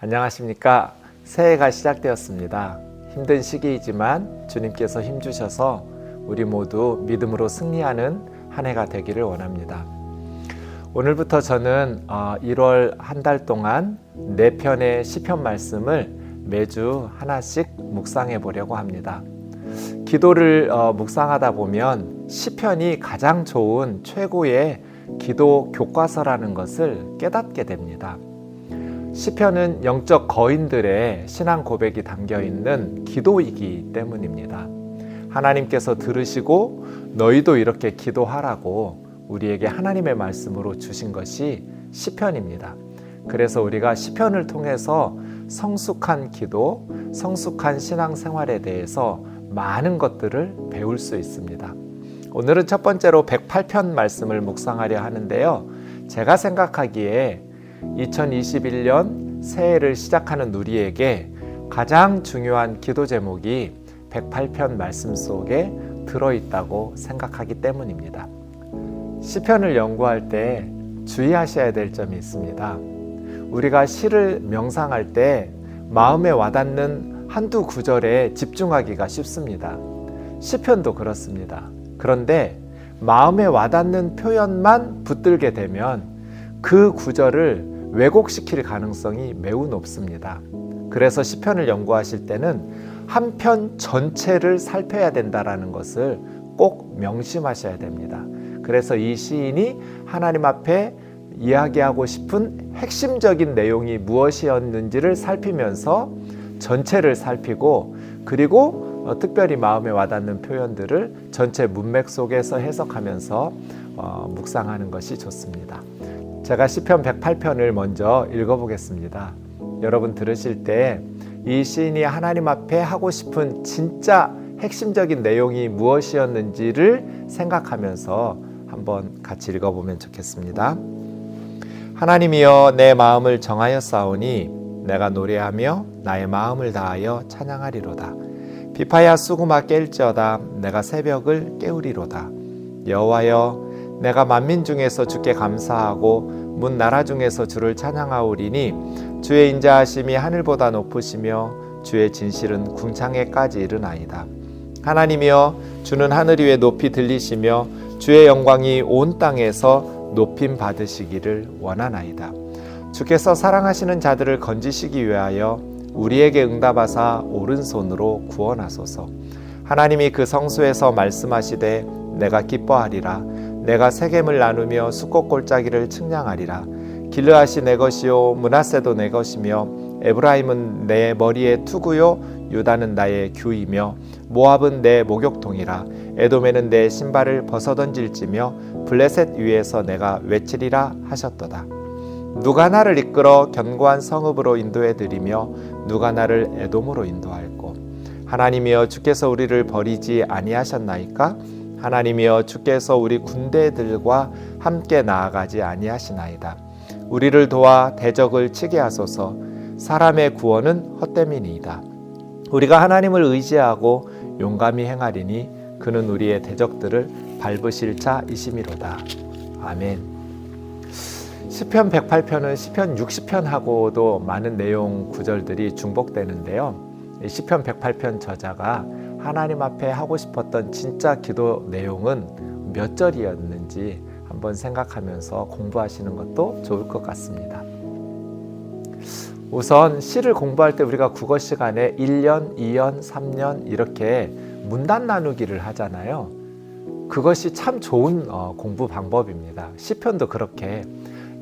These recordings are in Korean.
안녕하십니까. 새해가 시작되었습니다. 힘든 시기이지만 주님께서 힘주셔서 우리 모두 믿음으로 승리하는 한 해가 되기를 원합니다. 오늘부터 저는 1월 한 달 동안 4편의 시편 말씀을 매주 하나씩 묵상해 보려고 합니다. 기도를 묵상하다 보면 시편이 가장 좋은 최고의 기도 교과서라는 것을 깨닫게 됩니다. 시편은 영적 거인들의 신앙 고백이 담겨있는 기도이기 때문입니다. 하나님께서 들으시고 너희도 이렇게 기도하라고 우리에게 하나님의 말씀으로 주신 것이 시편입니다. 그래서 우리가 시편을 통해서 성숙한 기도, 성숙한 신앙생활에 대해서 많은 것들을 배울 수 있습니다. 오늘은 첫 번째로 108편 말씀을 묵상하려 하는데요. 제가 생각하기에 2021년 새해를 시작하는 우리에게 가장 중요한 기도 제목이 108편 말씀 속에 들어있다고 생각하기 때문입니다. 시편을 연구할 때 주의하셔야 될 점이 있습니다. 우리가 시를 명상할 때 마음에 와닿는 한두 구절에 집중하기가 쉽습니다. 시편도 그렇습니다. 그런데 마음에 와닿는 표현만 붙들게 되면 그 구절을 왜곡시킬 가능성이 매우 높습니다. 그래서 시편을 연구하실 때는 한 편 전체를 살펴야 된다는 것을 꼭 명심하셔야 됩니다. 그래서 이 시인이 하나님 앞에 이야기하고 싶은 핵심적인 내용이 무엇이었는지를 살피면서 전체를 살피고, 그리고 특별히 마음에 와닿는 표현들을 전체 문맥 속에서 해석하면서 묵상하는 것이 좋습니다. 제가 시편 108편을 먼저 읽어보겠습니다. 여러분 들으실 때 이 시인이 하나님 앞에 하고 싶은 진짜 핵심적인 내용이 무엇이었는지를 생각하면서 한번 같이 읽어보면 좋겠습니다. 하나님이여, 내 마음을 정하였사오니 내가 노래하며 나의 마음을 다하여 찬양하리로다. 비파야 수구마 깰지어다. 내가 새벽을 깨우리로다. 여호와여, 내가 만민 중에서 주께 감사하고 문 나라 중에서 주를 찬양하오리니 주의 인자하심이 하늘보다 높으시며 주의 진실은 궁창에까지 이르나이다. 하나님이여, 주는 하늘 위에 높이 들리시며 주의 영광이 온 땅에서 높임 받으시기를 원하나이다. 주께서 사랑하시는 자들을 건지시기 위하여 우리에게 응답하사 오른손으로 구원하소서. 하나님이 그 성소에서 말씀하시되 내가 기뻐하리라. 내가 세겜을 나누며 수꽃 골짜기를 측량하리라. 길르앗이 내 것이요 므낫세도 내 것이며 에브라임은 내 머리의 투구요 유다는 나의 규이며 모압은 내 목욕통이라. 에돔에는 내 신발을 벗어던질지며 블레셋 위에서 내가 외치리라 하셨도다. 누가 나를 이끌어 견고한 성읍으로 인도해드리며 누가 나를 에돔으로 인도할꼬. 하나님이여, 주께서 우리를 버리지 아니하셨나이까? 하나님이여, 주께서 우리 군대들과 함께 나아가지 아니하시나이다. 우리를 도와 대적을 치게 하소서. 사람의 구원은 헛됨이니이다. 우리가 하나님을 의지하고 용감히 행하리니 그는 우리의 대적들을 밟으실 자이심이로다. 아멘. 시편 108편은 시편 60편하고도 많은 내용 구절들이 중복되는데요. 시편 108편 저자가 하나님 앞에 하고 싶었던 진짜 기도 내용은 몇 절이었는지 한번 생각하면서 공부하시는 것도 좋을 것 같습니다. 우선 시를 공부할 때 우리가 국어 시간에 1년, 2년, 3년 이렇게 문단 나누기를 하잖아요. 그것이 참 좋은 공부 방법입니다. 시편도 그렇게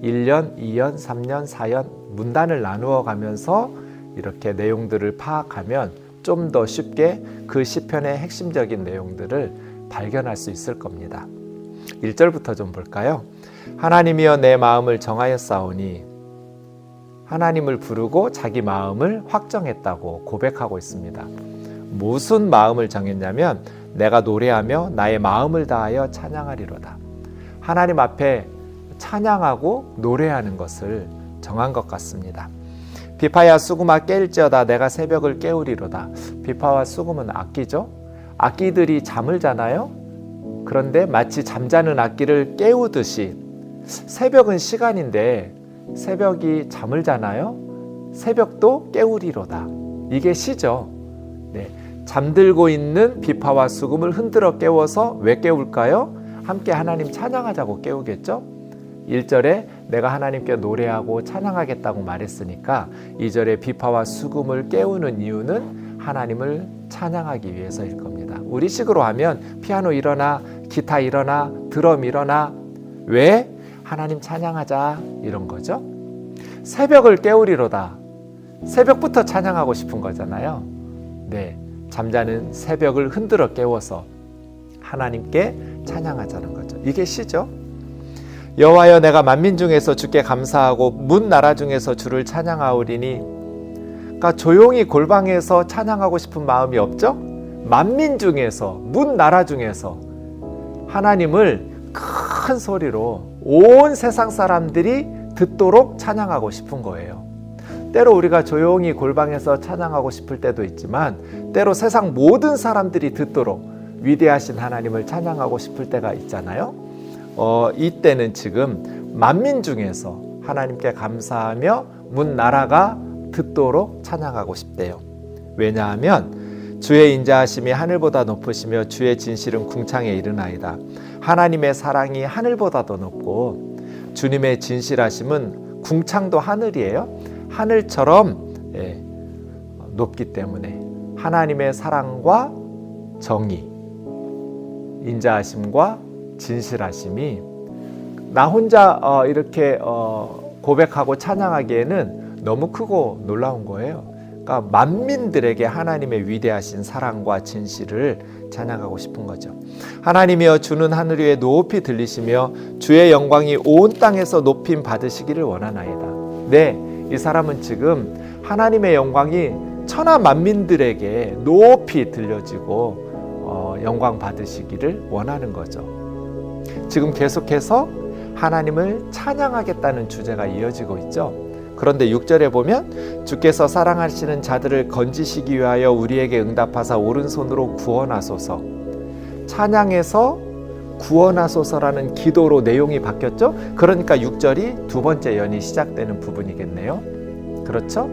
1년, 2년, 3년, 4년 문단을 나누어 가면서 이렇게 내용들을 파악하면 좀 더 쉽게 그 시편의 핵심적인 내용들을 발견할 수 있을 겁니다. 1절부터 좀 볼까요? 하나님이여, 내 마음을 정하였사오니. 하나님을 부르고 자기 마음을 확정했다고 고백하고 있습니다. 무슨 마음을 정했냐면 내가 노래하며 나의 마음을 다하여 찬양하리로다. 하나님 앞에 찬양하고 노래하는 것을 정한 것 같습니다. 비파야 수구마 깰지어다. 내가 새벽을 깨우리로다. 비파와 수금은 악기죠. 악기들이 잠을 자나요? 그런데 마치 잠자는 악기를 깨우듯이 새벽은 시간인데 새벽이 잠을 자나요? 새벽도 깨우리로다. 이게 시죠. 네. 잠들고 있는 비파와 수금을 흔들어 깨워서 왜 깨울까요? 함께 하나님 찬양하자고 깨우겠죠. 1절에 내가 하나님께 노래하고 찬양하겠다고 말했으니까 2절에 비파와 수금을 깨우는 이유는 하나님을 찬양하기 위해서일 겁니다. 우리식으로 하면 피아노 일어나, 기타 일어나, 드럼 일어나. 왜? 하나님 찬양하자 이런 거죠. 새벽을 깨우리로다. 새벽부터 찬양하고 싶은 거잖아요. 네, 잠자는 새벽을 흔들어 깨워서 하나님께 찬양하자는 거죠. 이게 시죠. 여호와여 내가 만민 중에서 주께 감사하고 문 나라 중에서 주를 찬양하오리니. 그러니까 조용히 골방에서 찬양하고 싶은 마음이 없죠? 만민 중에서, 문 나라 중에서 하나님을 큰 소리로 온 세상 사람들이 듣도록 찬양하고 싶은 거예요. 때로 우리가 조용히 골방에서 찬양하고 싶을 때도 있지만 때로 세상 모든 사람들이 듣도록 위대하신 하나님을 찬양하고 싶을 때가 있잖아요. 이때는 지금 만민 중에서 하나님께 감사하며 문 나라가 듣도록 찬양하고 싶대요. 왜냐하면 주의 인자하심이 하늘보다 높으시며 주의 진실은 궁창에 이르나이다. 하나님의 사랑이 하늘보다도 높고 주님의 진실하심은 궁창도 하늘이에요. 하늘처럼 높기 때문에 하나님의 사랑과 정의, 인자하심과 진실하심이 나 혼자 이렇게 고백하고 찬양하기에는 너무 크고 놀라운 거예요. 그러니까 만민들에게 하나님의 위대하신 사랑과 진실을 찬양하고 싶은 거죠. 하나님이여 주는 하늘 위에 높이 들리시며 주의 영광이 온 땅에서 높임 받으시기를 원하나이다. 네, 이 사람은 지금 하나님의 영광이 천하 만민들에게 높이 들려지고 영광 받으시기를 원하는 거죠. 지금 계속해서 하나님을 찬양하겠다는 주제가 이어지고 있죠. 그런데 6절에 보면 주께서 사랑하시는 자들을 건지시기 위하여 우리에게 응답하사 오른손으로 구원하소서. 찬양에서 구원하소서라는 기도로 내용이 바뀌었죠. 그러니까 6절이 두 번째 연이 시작되는 부분이겠네요. 그렇죠?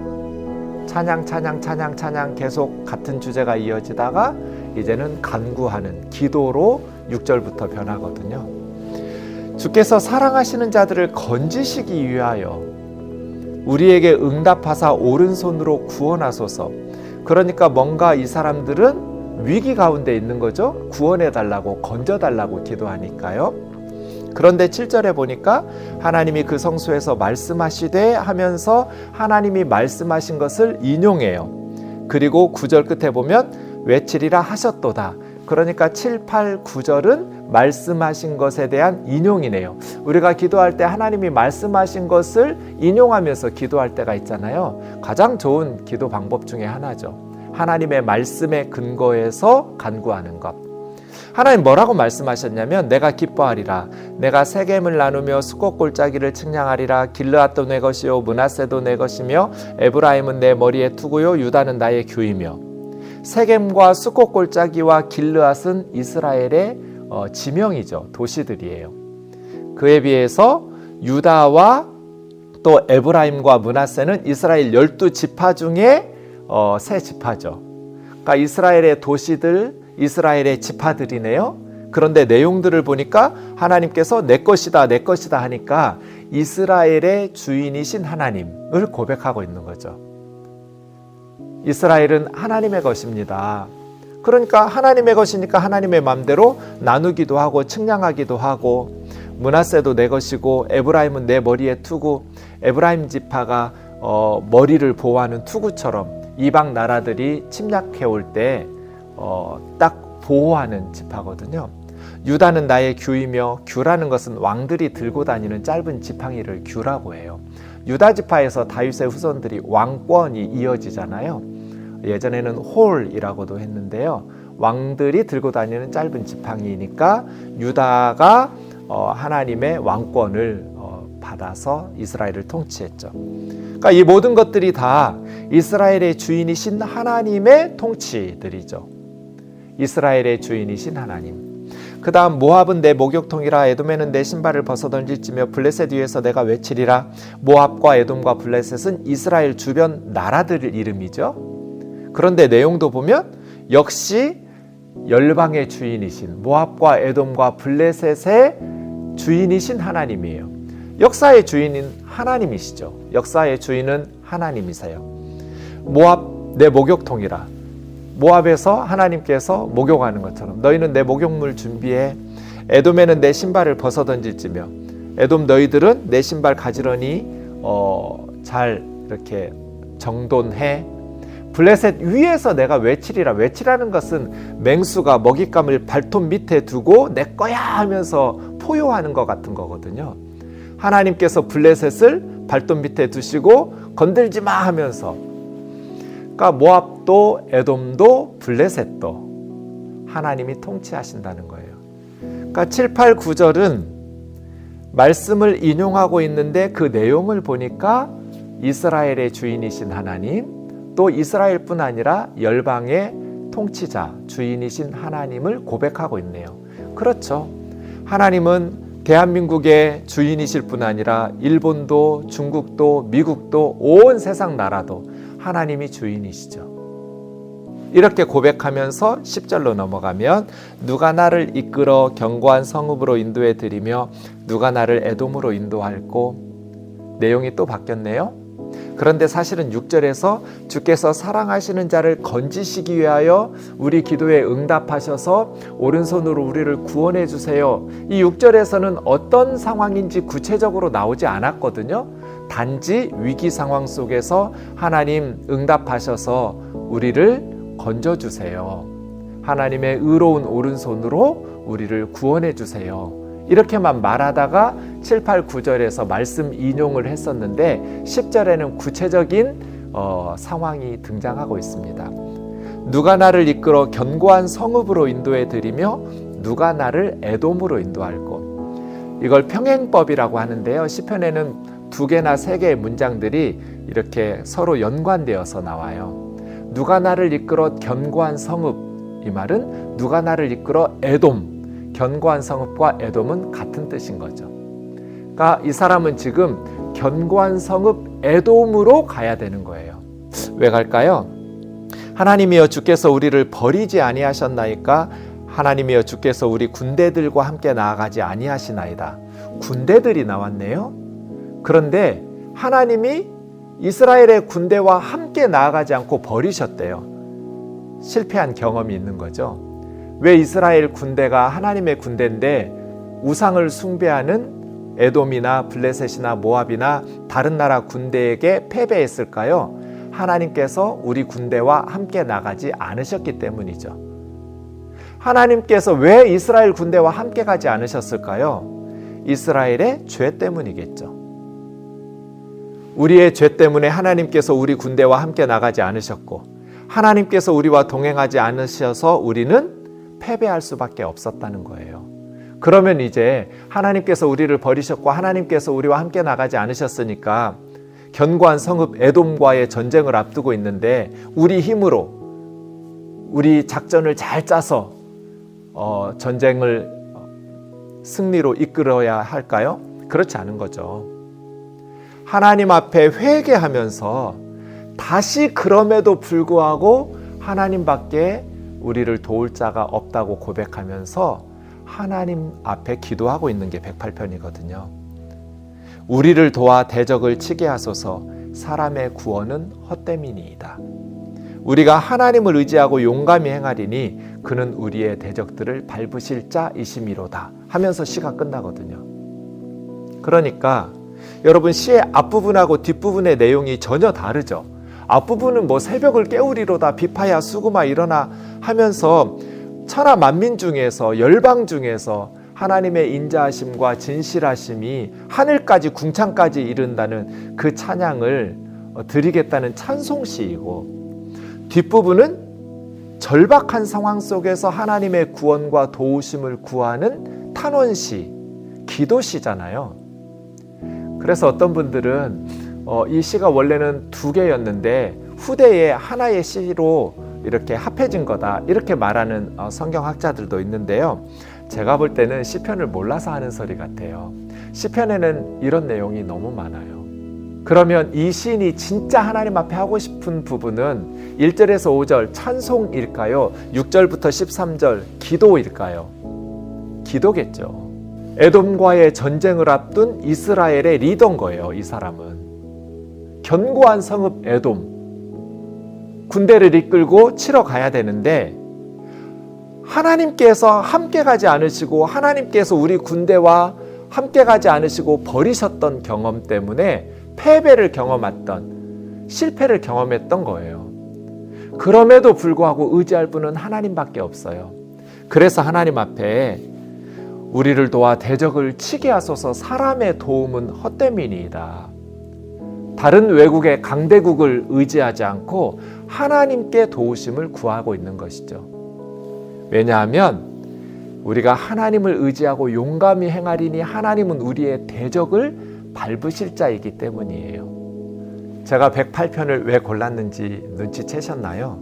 찬양 계속 같은 주제가 이어지다가 이제는 간구하는 기도로 6절부터 변하거든요. 주께서 사랑하시는 자들을 건지시기 위하여 우리에게 응답하사 오른손으로 구원하소서. 그러니까 뭔가 이 사람들은 위기 가운데 있는 거죠. 구원해달라고, 건져달라고 기도하니까요. 그런데 7절에 보니까 하나님이 그 성소에서 말씀하시되 하면서 하나님이 말씀하신 것을 인용해요. 그리고 9절 끝에 보면 외치리라 하셨도다. 그러니까 7, 8, 9절은 말씀하신 것에 대한 인용이네요. 우리가 기도할 때 하나님이 말씀하신 것을 인용하면서 기도할 때가 있잖아요. 가장 좋은 기도 방법 중에 하나죠. 하나님의 말씀에 근거해서 간구하는 것. 하나님 뭐라고 말씀하셨냐면 내가 기뻐하리라. 내가 세겜을 나누며 수꽃 골짜기를 측량하리라. 길르앗도 내 것이요 므낫세도 내 것이며 에브라임은 내 머리에 투구요 유다는 나의 규이며. 세겜과 수꽃 골짜기와 길르앗은 이스라엘의 지명이죠. 도시들이에요. 그에 비해서 유다와 또 에브라임과 므낫세는 이스라엘 12지파 중에 세 지파죠. 그러니까 이스라엘의 도시들, 이스라엘의 지파들이네요. 그런데 내용들을 보니까 하나님께서 내 것이다 내 것이다 하니까 이스라엘의 주인이신 하나님을 고백하고 있는 거죠. 이스라엘은 하나님의 것입니다. 그러니까 하나님의 것이니까 하나님의 마음대로 나누기도 하고 측량하기도 하고, 므낫세도 내 것이고 에브라임은 내 머리에 투구. 에브라임 지파가 머리를 보호하는 투구처럼 이방 나라들이 침략해 올 때 딱 보호하는 지파거든요. 유다는 나의 규이며, 규라는 것은 왕들이 들고 다니는 짧은 지팡이를 규라고 해요. 유다 지파에서 다윗의 후손들이 왕권이 이어지잖아요. 예전에는 홀이라고도 했는데요. 왕들이 들고 다니는 짧은 지팡이니까 유다가 하나님의 왕권을 받아서 이스라엘을 통치했죠. 그러니까 이 모든 것들이 다 이스라엘의 주인이신 하나님의 통치들이죠. 이스라엘의 주인이신 하나님. 그 다음 모압은 내 목욕통이라 에돔에는 내 신발을 벗어던질지며 블레셋 위에서 내가 외치리라. 모압과 에돔과 블레셋은 이스라엘 주변 나라들 이름이죠. 그런데 내용도 보면 역시 열방의 주인이신 모압과 에돔과 블레셋의 주인이신 하나님이에요. 역사의 주인인 하나님이시죠. 역사의 주인은 하나님이세요. 모압 내 목욕통이라. 모압에서 하나님께서 목욕하는 것처럼 너희는 내 목욕물 준비해. 에돔에는 내 신발을 벗어던질지며. 에돔 너희들은 내 신발 가지런히 잘 이렇게 정돈해. 블레셋 위에서 내가 외치리라. 외치라는 것은 맹수가 먹잇감을 발톱 밑에 두고 내 거야 하면서 포효하는 것 같은 거거든요. 하나님께서 블레셋을 발톱 밑에 두시고 건들지 마 하면서, 그러니까 모압도 에돔도 블레셋도 하나님이 통치하신다는 거예요. 그러니까 7, 8, 9절은 말씀을 인용하고 있는데 그 내용을 보니까 이스라엘의 주인이신 하나님, 또 이스라엘뿐 아니라 열방의 통치자, 주인이신 하나님을 고백하고 있네요. 그렇죠. 하나님은 대한민국의 주인이실 뿐 아니라 일본도, 중국도, 미국도, 온 세상 나라도 하나님이 주인이시죠. 이렇게 고백하면서 10절로 넘어가면 누가 나를 이끌어 견고한 성읍으로 인도해 드리며 누가 나를 에돔으로 인도할꼬. 내용이 또 바뀌었네요. 그런데 사실은 6절에서 주께서 사랑하시는 자를 건지시기 위하여 우리 기도에 응답하셔서 오른손으로 우리를 구원해 주세요. 이 6절에서는 어떤 상황인지 구체적으로 나오지 않았거든요. 단지 위기 상황 속에서 하나님 응답하셔서 우리를 건져주세요. 하나님의 의로운 오른손으로 우리를 구원해 주세요. 이렇게만 말하다가 7, 8, 9절에서 말씀 인용을 했었는데 10절에는 구체적인 상황이 등장하고 있습니다. 누가 나를 이끌어 견고한 성읍으로 인도해 드리며 누가 나를 에돔으로 인도할꼬. 이걸 평행법이라고 하는데요. 시편에는 2개나 3개의 문장들이 이렇게 서로 연관되어서 나와요. 누가 나를 이끌어 견고한 성읍, 이 말은 누가 나를 이끌어 에돔, 견고한 성읍과 에돔은 같은 뜻인 거죠. 그러니까 이 사람은 지금 견고한 성읍 에돔으로 가야 되는 거예요. 왜 갈까요? 하나님이여 주께서 우리를 버리지 아니하셨나이까. 하나님이여 주께서 우리 군대들과 함께 나아가지 아니하시나이다. 군대들이 나왔네요. 그런데 하나님이 이스라엘의 군대와 함께 나아가지 않고 버리셨대요. 실패한 경험이 있는 거죠. 왜 이스라엘 군대가 하나님의 군대인데 우상을 숭배하는 에돔이나 블레셋이나 모압이나 다른 나라 군대에게 패배했을까요? 하나님께서 우리 군대와 함께 나가지 않으셨기 때문이죠. 하나님께서 왜 이스라엘 군대와 함께 가지 않으셨을까요? 이스라엘의 죄 때문이겠죠. 우리의 죄 때문에 하나님께서 우리 군대와 함께 나가지 않으셨고 하나님께서 우리와 동행하지 않으셔서 우리는 패배할 수밖에 없었다는 거예요. 그러면 이제 하나님께서 우리를 버리셨고 하나님께서 우리와 함께 나가지 않으셨으니까 견고한 성읍 에돔과의 전쟁을 앞두고 있는데 우리 힘으로 우리 작전을 잘 짜서 전쟁을 승리로 이끌어야 할까요? 그렇지 않은 거죠. 하나님 앞에 회개하면서 다시 그럼에도 불구하고 하나님밖에 우리를 도울 자가 없다고 고백하면서 하나님 앞에 기도하고 있는 게 108편이거든요. 우리를 도와 대적을 치게 하소서. 사람의 구원은 헛됨이니이다. 우리가 하나님을 의지하고 용감히 행하리니 그는 우리의 대적들을 밟으실 자이심이로다 하면서 시가 끝나거든요. 그러니까 여러분 시의 앞부분하고 뒷부분의 내용이 전혀 다르죠. 앞부분은 뭐 새벽을 깨우리로다 비파야 수구마 일어나 하면서 천하 만민 중에서 열방 중에서 하나님의 인자하심과 진실하심이 하늘까지 궁창까지 이른다는 그 찬양을 드리겠다는 찬송시이고, 뒷부분은 절박한 상황 속에서 하나님의 구원과 도우심을 구하는 탄원시, 기도시잖아요. 그래서 어떤 분들은 이 시가 원래는 2개였는데 후대에 하나의 시로 이렇게 합해진 거다 이렇게 말하는 성경학자들도 있는데요. 제가 볼 때는 시편을 몰라서 하는 소리 같아요. 시편에는 이런 내용이 너무 많아요. 그러면 이 시인이 진짜 하나님 앞에 하고 싶은 부분은 1절에서 5절 찬송일까요? 6절부터 13절 기도일까요? 기도겠죠. 에돔과의 전쟁을 앞둔 이스라엘의 리더인 거예요. 이 사람은 견고한 성읍 에돔, 군대를 이끌고 치러 가야 되는데 하나님께서 함께 가지 않으시고 하나님께서 우리 군대와 함께 가지 않으시고 버리셨던 경험 때문에 패배를 경험했던, 실패를 경험했던 거예요. 그럼에도 불구하고 의지할 분은 하나님밖에 없어요. 그래서 하나님 앞에 우리를 도와 대적을 치게 하소서, 사람의 도움은 헛됨이니이다. 다른 외국의 강대국을 의지하지 않고 하나님께 도우심을 구하고 있는 것이죠. 왜냐하면 우리가 하나님을 의지하고 용감히 행하리니 하나님은 우리의 대적을 밟으실 자이기 때문이에요. 제가 108편을 왜 골랐는지 눈치채셨나요?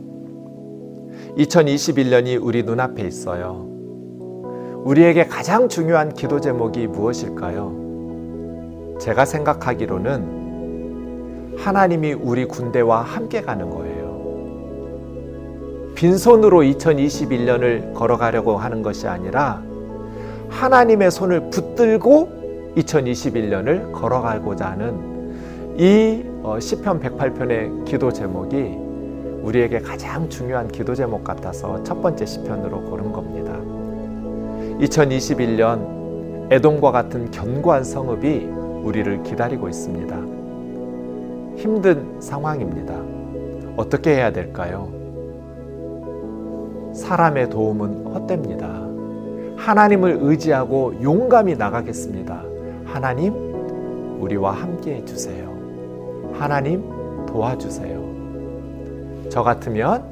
2021년이 우리 눈앞에 있어요. 우리에게 가장 중요한 기도 제목이 무엇일까요? 제가 생각하기로는 하나님이 우리 군대와 함께 가는 거예요. 빈손으로 2021년을 걸어가려고 하는 것이 아니라 하나님의 손을 붙들고 2021년을 걸어가고자 하는 이 시편 108편의 기도 제목이 우리에게 가장 중요한 기도 제목 같아서 첫 번째 시편으로 고른 겁니다. 2021년 에돔과 같은 견고한 성읍이 우리를 기다리고 있습니다. 힘든 상황입니다. 어떻게 해야 될까요? 사람의 도움은 헛됩니다. 하나님을 의지하고 용감히 나가겠습니다. 하나님, 우리와 함께 해주세요. 하나님, 도와주세요. 저 같으면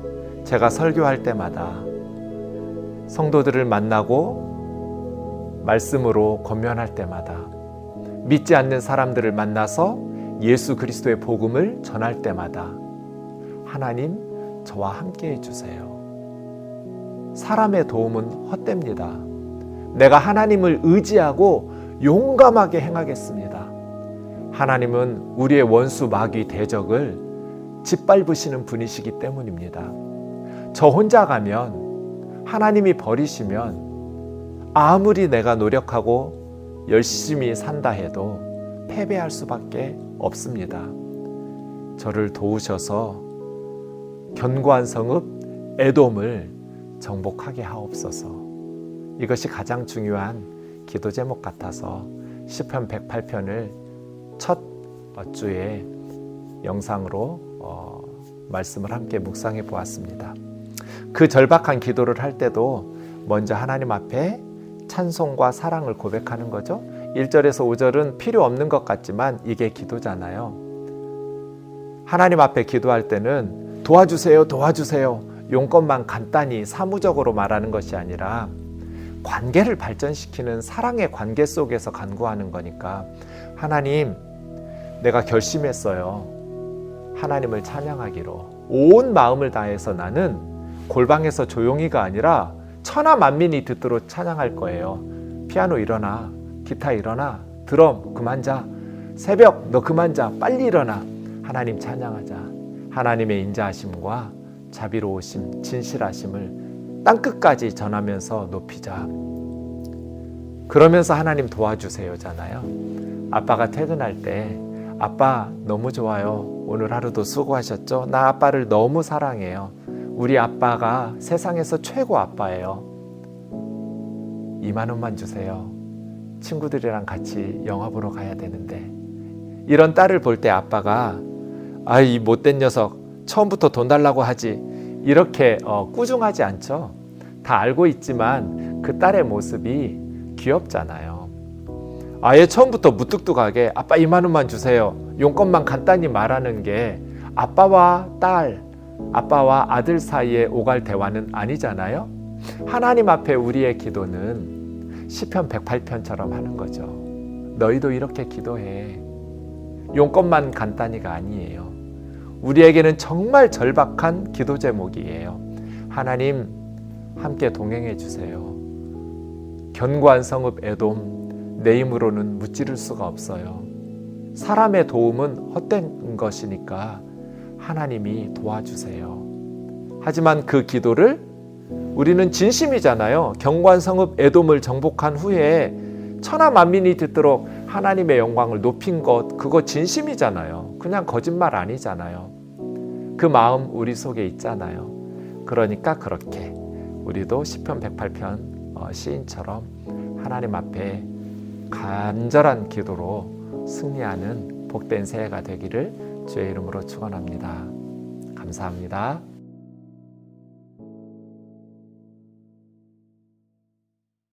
제가 설교할 때마다 성도들을 만나고 말씀으로 권면할 때마다 믿지 않는 사람들을 만나서 예수 그리스도의 복음을 전할 때마다 하나님, 저와 함께 해주세요. 사람의 도움은 헛됩니다. 내가 하나님을 의지하고 용감하게 행하겠습니다. 하나님은 우리의 원수 마귀 대적을 짓밟으시는 분이시기 때문입니다. 저 혼자 가면, 하나님이 버리시면 아무리 내가 노력하고 열심히 산다 해도 패배할 수밖에 없습니다. 저를 도우셔서 견고한 성읍 에돔을 정복하게 하옵소서. 이것이 가장 중요한 기도 제목 같아서 시편 108편을 첫 주에 영상으로 말씀을 함께 묵상해 보았습니다. 그 절박한 기도를 할 때도 먼저 하나님 앞에 찬송과 사랑을 고백하는 거죠. 1절에서 5절은 필요 없는 것 같지만 이게 기도잖아요. 하나님 앞에 기도할 때는 도와주세요, 도와주세요, 용건만 간단히 사무적으로 말하는 것이 아니라 관계를 발전시키는 사랑의 관계 속에서 간구하는 거니까 하나님, 내가 결심했어요. 하나님을 찬양하기로 온 마음을 다해서 나는 골방에서 조용히가 아니라 천하 만민이 듣도록 찬양할 거예요. 피아노 일어나, 기타 일어나, 드럼 그만 자, 새벽 너 그만 자, 빨리 일어나. 하나님 찬양하자. 하나님의 인자하심과 자비로우심, 진실하심을 땅끝까지 전하면서 높이자. 그러면서 하나님 도와주세요잖아요. 아빠가 퇴근할 때 아빠 너무 좋아요. 오늘 하루도 수고하셨죠? 나 아빠를 너무 사랑해요. 우리 아빠가 세상에서 최고 아빠예요. 2만 원만 주세요. 친구들이랑 같이 영화 보러 가야 되는데. 이런 딸을 볼 때 아빠가 이 못된 녀석 처음부터 돈 달라고 하지, 이렇게 꾸중하지 않죠. 다 알고 있지만 그 딸의 모습이 귀엽잖아요. 아예 처음부터 무뚝뚝하게 아빠 2만 원만 주세요, 용건만 간단히 말하는 게 아빠와 딸, 아빠와 아들 사이에 오갈 대화는 아니잖아요. 하나님 앞에 우리의 기도는 시편 108편처럼 하는 거죠. 너희도 이렇게 기도해. 용건만 간단히가 아니에요. 우리에게는 정말 절박한 기도 제목이에요. 하나님, 함께 동행해 주세요. 견고한 성읍 에돔, 내 힘으로는 무찌를 수가 없어요. 사람의 도움은 헛된 것이니까 하나님이 도와주세요. 하지만 그 기도를 우리는 진심이잖아요. 견고한 성읍 에돔을 정복한 후에 천하 만민이 듣도록 하나님의 영광을 높인 것, 그거 진심이잖아요. 그냥 거짓말 아니잖아요. 그 마음 우리 속에 있잖아요. 그러니까 그렇게 우리도 시편 108편 시인처럼 하나님 앞에 간절한 기도로 승리하는 복된 새해가 되기를 주의 이름으로 축원합니다. 감사합니다.